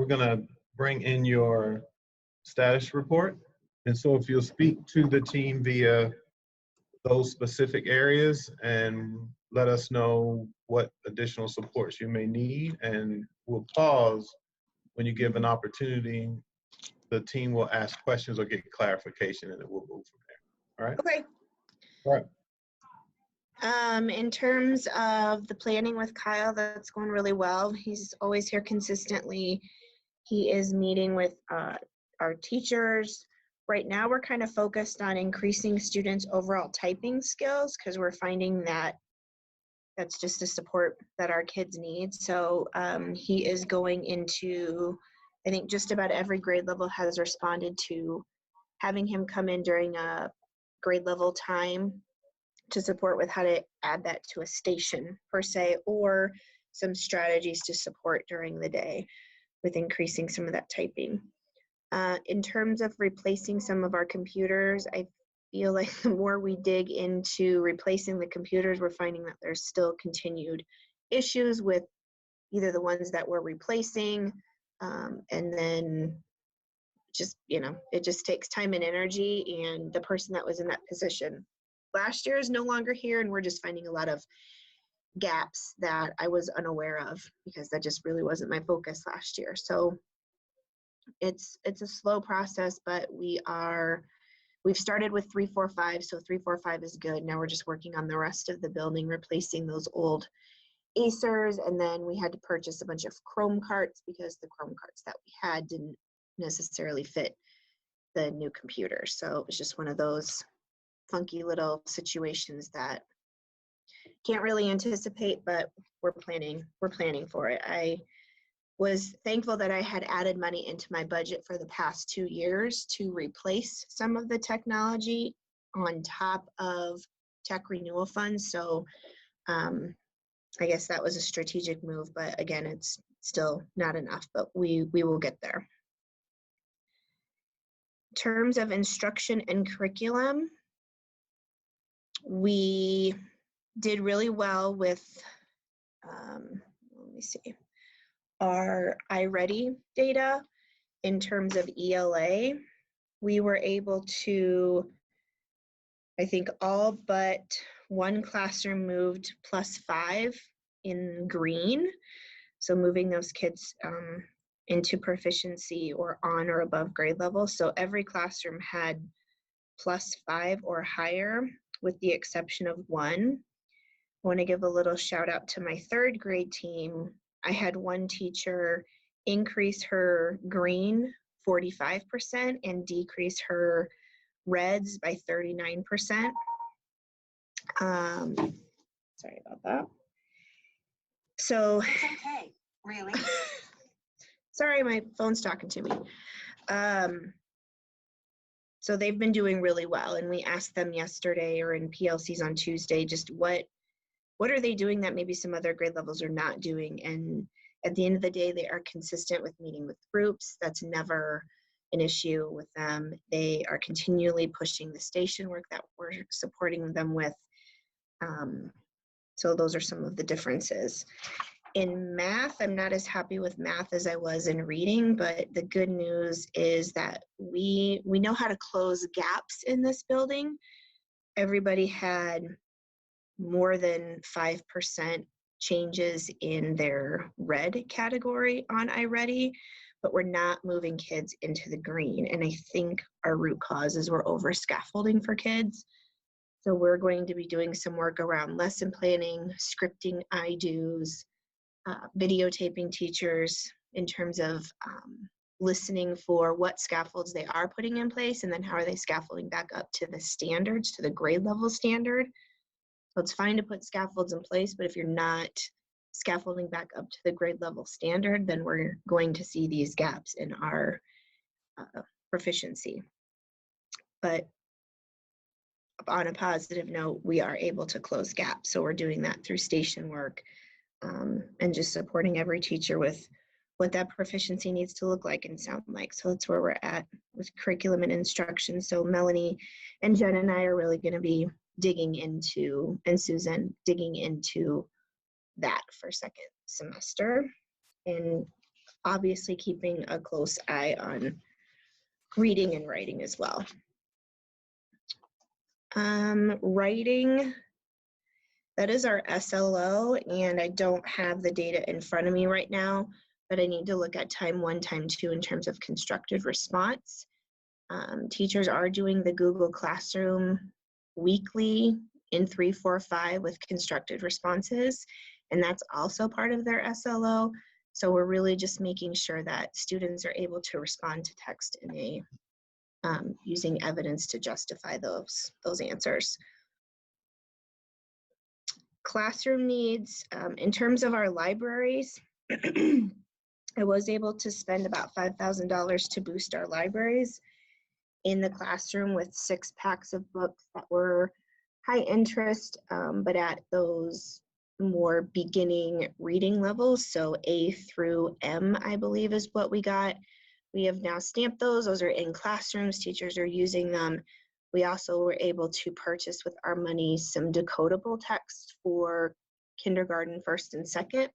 we're gonna bring in your status report. And so if you'll speak to the team via those specific areas and let us know what additional supports you may need, and we'll pause when you give an opportunity. The team will ask questions or get clarification, and then we'll move from there. All right? Okay. All right. In terms of the planning with Kyle, that's going really well. He's always here consistently. He is meeting with our teachers. Right now, we're kind of focused on increasing students' overall typing skills because we're finding that that's just a support that our kids need. So he is going into, I think just about every grade level has responded to having him come in during a grade level time to support with how to add that to a station per se, or some strategies to support during the day with increasing some of that typing. In terms of replacing some of our computers, I feel like the more we dig into replacing the computers, we're finding that there's still continued issues with either the ones that we're replacing, and then just, it just takes time and energy, and the person that was in that position last year is no longer here, and we're just finding a lot of gaps that I was unaware of because that just really wasn't my focus last year. So it's a slow process, but we've started with 345, so 345 is good. Now we're just working on the rest of the building, replacing those old Acers, and then we had to purchase a bunch of Chrome carts because the Chrome carts that we had didn't necessarily fit the new computer. So it was just one of those funky little situations that can't really anticipate, but we're planning for it. I was thankful that I had added money into my budget for the past 2 years to replace some of the technology on top of tech renewal funds. So I guess that was a strategic move, but again, it's still not enough, but we will get there. In terms of instruction and curriculum, we did really well with, let me see, our iReady data in terms of ELA. We were able to, I think all but one classroom moved +5 in green. So moving those kids into proficiency or on or above grade level. So every classroom had +5 or higher, with the exception of one. I want to give a little shout out to my 3rd grade team. I had one teacher increase her green 45% and decrease her reds by 39%. Sorry about that. So it's okay, really. Sorry, my phone's talking to me. So they've been doing really well, and we asked them yesterday or in PLCs on Tuesday, just what are they doing that maybe some other grade levels are not doing? And at the end of the day, they are consistent with meeting with groups. That's never an issue with them. They are continually pushing the station work that we're supporting them with. So those are some of the differences. In math, I'm not as happy with math as I was in reading, but the good news is that we know how to close gaps in this building. Everybody had more than 5% changes in their red category on iReady, but we're not moving kids into the green. And I think our root cause is we're over scaffolding for kids. So we're going to be doing some work around lesson planning, scripting I-dos, videotaping teachers in terms of listening for what scaffolds they are putting in place, and then how are they scaffolding back up to the standards, to the grade level standard. So it's fine to put scaffolds in place, but if you're not scaffolding back up to the grade level standard, then we're going to see these gaps in our proficiency. But on a positive note, we are able to close gaps. So we're doing that through station work, and just supporting every teacher with what that proficiency needs to look like and sound like. So that's where we're at with curriculum and instruction. So Melanie and Jen and I are really going to be digging into, and Susan digging into that for 2nd semester. And obviously keeping a close eye on reading and writing as well. Writing, that is our SLO, and I don't have the data in front of me right now, but I need to look at time 1, time 2 in terms of constructive response. Teachers are doing the Google Classroom weekly in 3, 4, 5 with constructed responses, and that's also part of their SLO. So we're really just making sure that students are able to respond to text in a using evidence to justify those answers. Classroom needs, in terms of our libraries, I was able to spend about $5,000 to boost our libraries in the classroom with 6 packs of books that were high interest, but at those more beginning reading levels. So A through M, I believe, is what we got. We have now stamped those. Those are in classrooms. Teachers are using them. We also were able to purchase with our money some decodable text for kindergarten, first and second,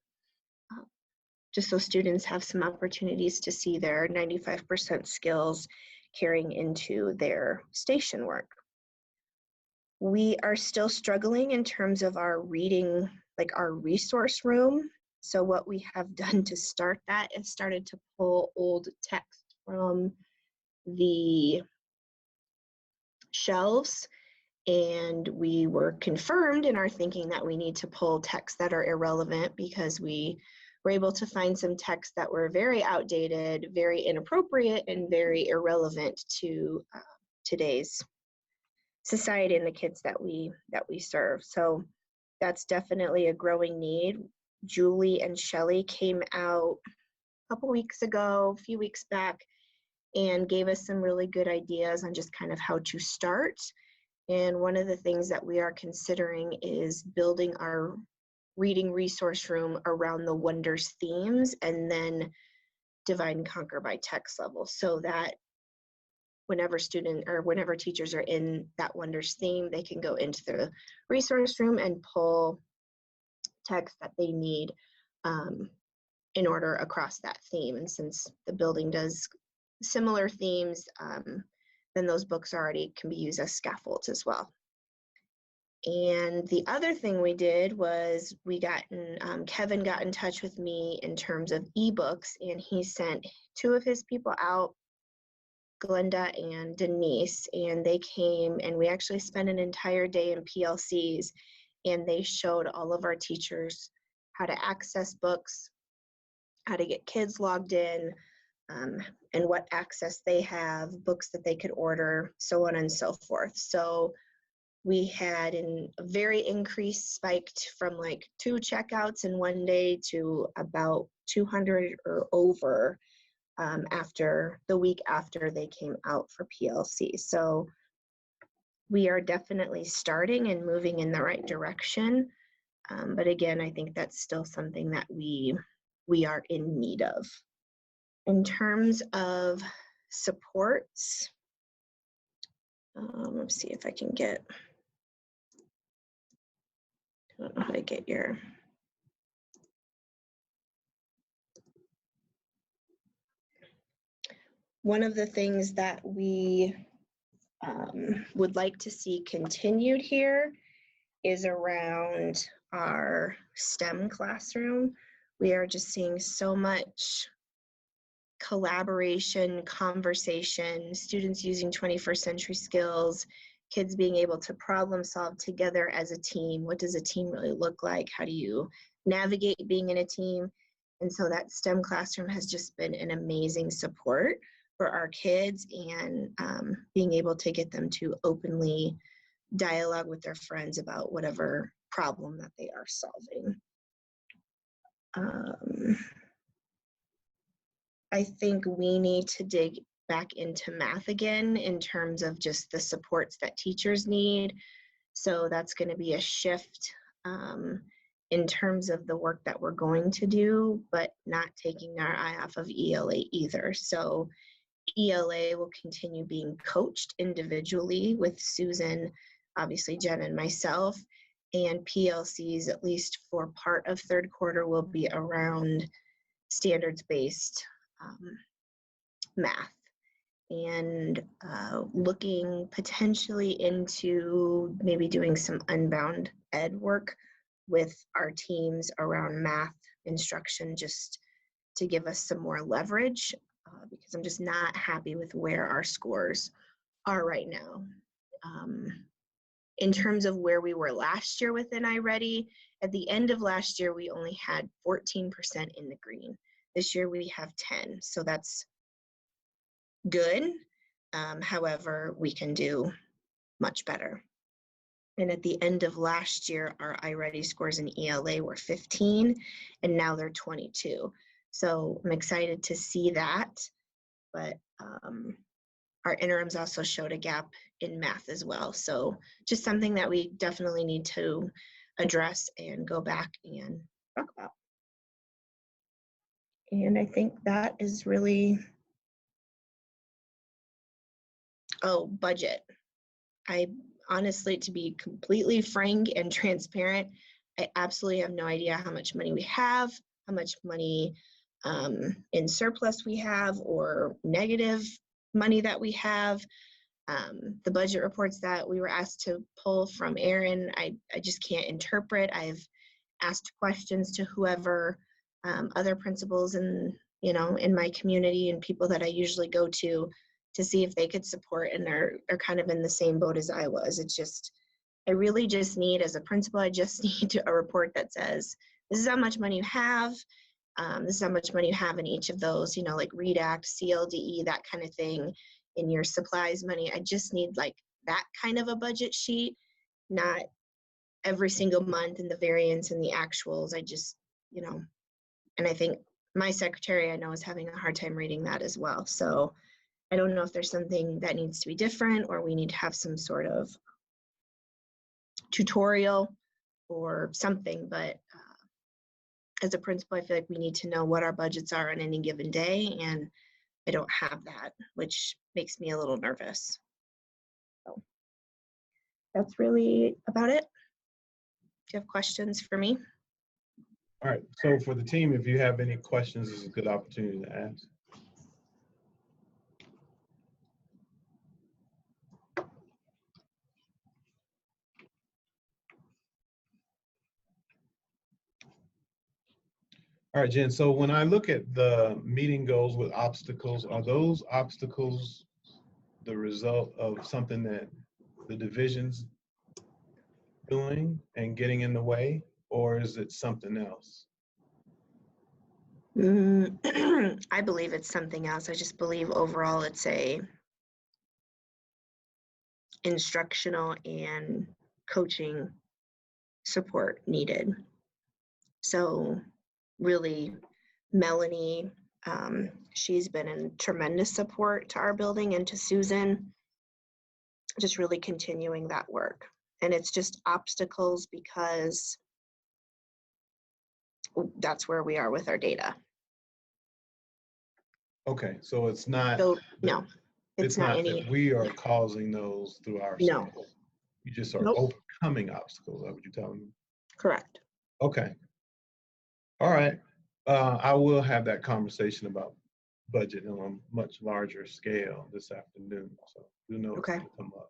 just so students have some opportunities to see their 95% skills carrying into their station work. We are still struggling in terms of our reading, like our resource room. So what we have done to start that is started to pull old text from the shelves, and we were confirmed in our thinking that we need to pull texts that are irrelevant, because we were able to find some texts that were very outdated, very inappropriate, and very irrelevant to today's society and the kids that we serve. So that's definitely a growing need. Julie and Shelley came out a couple weeks ago, a few weeks back, and gave us some really good ideas on just kind of how to start. And one of the things that we are considering is building our reading resource room around the Wonders themes, and then divide and conquer by text level, so that whenever teachers are in that Wonders theme, they can go into the resource room and pull text that they need in order across that theme. And since the building does similar themes, then those books already can be used as scaffolds as well. And the other thing we did was Kevin got in touch with me in terms of ebooks, and he sent 2 of his people out, Glenda and Denise, and they came and we actually spent an entire day in PLCs, and they showed all of our teachers how to access books, how to get kids logged in, and what access they have, books that they could order, so on and so forth. So we had a very increased, spiked from like 2 checkouts in one day to about 200 or over after the week after they came out for PLC. So we are definitely starting and moving in the right direction. But again, I think that's still something that we are in need of. In terms of supports, let's see if I can get, I don't know how to get your, one of the things that we would like to see continued here is around our STEM classroom. We are just seeing so much collaboration, conversation, students using 21st century skills, kids being able to problem solve together as a team. What does a team really look like? How do you navigate being in a team? And so that STEM classroom has just been an amazing support for our kids, and being able to get them to openly dialogue with their friends about whatever problem that they are solving. I think we need to dig back into math again in terms of just the supports that teachers need. So that's going to be a shift in terms of the work that we're going to do, but not taking our eye off of ELA either. So ELA will continue being coached individually with Susan, obviously Jen and myself, and PLCs, at least for part of third quarter, will be around standards-based math, and looking potentially into maybe doing some unbound ed work with our teams around math instruction, just to give us some more leverage, because I'm just not happy with where our scores are right now. In terms of where we were last year within iReady, at the end of last year, we only had 14% in the green. This year we have 10, so that's good. However, we can do much better. And at the end of last year, our iReady scores in ELA were 15, and now they're 22. So I'm excited to see that, but our interims also showed a gap in math as well. So just something that we definitely need to address and go back and talk about. And I think that is really, oh, budget. I honestly, to be completely frank and transparent, I absolutely have no idea how much money we have, how much money in surplus we have, or negative money that we have. The budget reports that we were asked to pull from Aaron, I just can't interpret. I've asked questions to whoever, other principals in my community and people that I usually go to see if they could support, and they're kind of in the same boat as I was. It's just, I really just need, as a principal, I just need a report that says, this is how much money you have, this is how much money you have in each of those, like READACT, CLDE, that kind of thing, in your supplies money. I just need like that kind of a budget sheet, not every single month and the variance and the actuals. I just, and I think my secretary, I know, is having a hard time reading that as well. So I don't know if there's something that needs to be different, or we need to have some sort of tutorial or something, but as a principal, I feel like we need to know what our budgets are on any given day, and I don't have that, which makes me a little nervous. So that's really about it. Do you have questions for me? All right, so for the team, if you have any questions, this is a good opportunity to ask. All right, Jen, so when I look at the meeting goals with obstacles, are those obstacles the result of something that the division's doing and getting in the way, or is it something else? I believe it's something else. I just believe overall it's a instructional and coaching support needed. So really, Melanie, she's been a tremendous support to our building and to Susan, just really continuing that work. And it's just obstacles because that's where we are with our data. Okay, so it's not. So no, it's not any. That we are causing those through ourselves. No. You just are Nope. overcoming obstacles. Is that what you're telling me? Correct. Okay. All right. I will have that conversation about budget on a much larger scale this afternoon. So you know it's going to come up.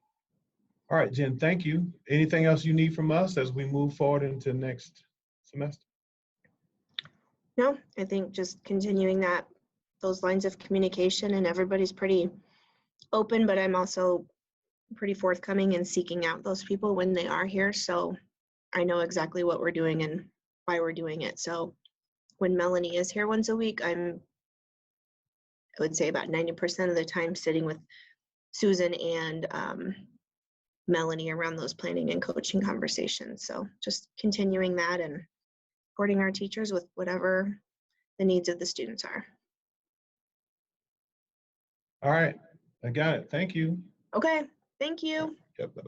All right, Jen, thank you. Anything else you need from us as we move forward into next semester? No, I think just continuing those lines of communication, and everybody's pretty open, but I'm also pretty forthcoming in seeking out those people when they are here. So I know exactly what we're doing and why we're doing it. So when Melanie is here once a week, I would say about 90% of the time sitting with Susan and Melanie around those planning and coaching conversations. So just continuing that and supporting our teachers with whatever the needs of the students are. All right, I got it. Thank you. Okay, thank you. Yep.